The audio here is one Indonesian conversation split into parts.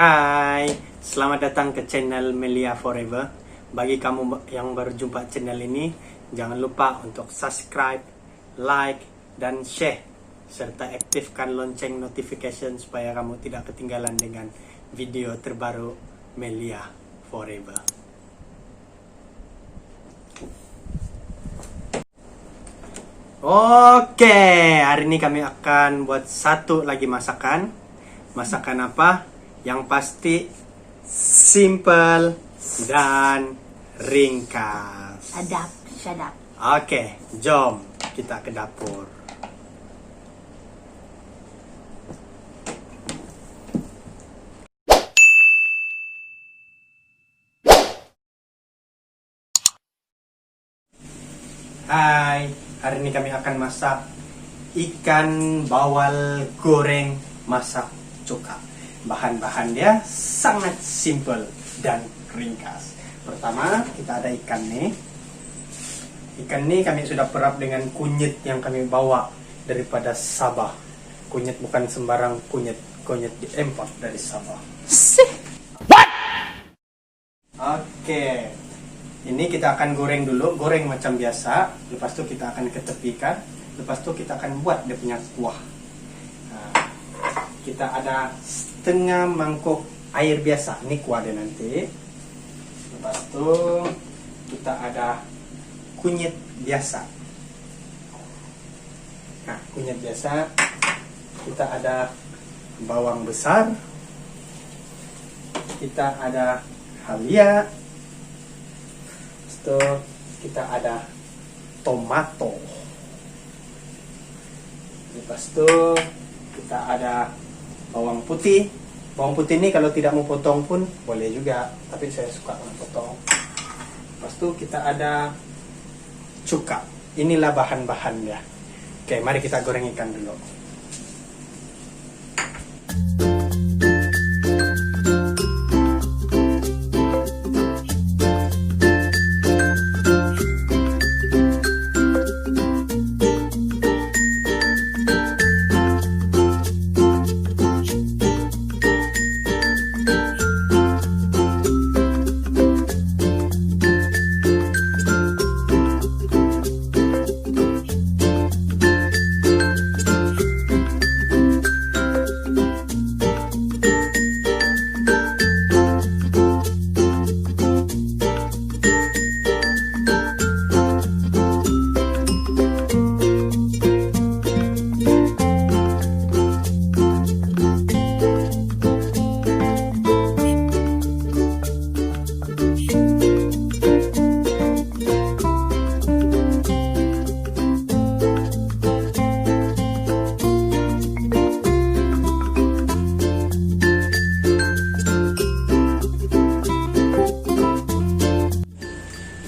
Hai, selamat datang ke channel Melia Forever. Bagi kamu yang baru jumpa channel ini, jangan lupa untuk subscribe, like, dan share, serta aktifkan lonceng notification supaya kamu tidak ketinggalan dengan video terbaru Melia Forever. Oke, hari ini kami akan buat satu lagi masakan. Masakan apa? Yang pasti simple dan ringkas. Sadap. Oke, jom kita ke dapur. Hai, hari ini kami akan masak ikan bawal goreng masak cuka. Bahan-bahan dia sangat simple dan ringkas. Pertama, kita ada ikan nih. Ikan ini kami sudah perap dengan kunyit yang kami bawa daripada Sabah. Kunyit bukan sembarang kunyit, kunyit diimport dari Sabah. What? Oke. Ini kita akan goreng dulu, goreng macam biasa. Lepas itu kita akan ketepikan. Lepas itu kita akan buat dia punya kuah. Nah, kita ada setengah mangkuk air biasa. Ini kuah dia nanti. Lepas itu kita ada kunyit biasa. Nah, kunyit biasa. Kita ada bawang besar. Kita ada halia. Itu kita ada tomato. Lepas itu kita ada bawang putih. Bawang putih ini kalau tidak mau potong pun boleh juga, tapi saya suka potong. Lepas itu kita ada cuka. Inilah bahan-bahannya. Oke, mari kita goreng ikan dulu.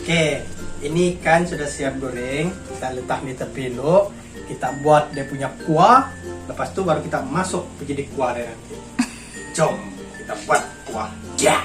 Oke, ini ikan sudah siap goreng. Kita letak di tepi dulu. Kita buat dia punya kuah. Lepas itu baru kita masuk menjadi kuah dia nanti. Jom kita buat kuah. Ya.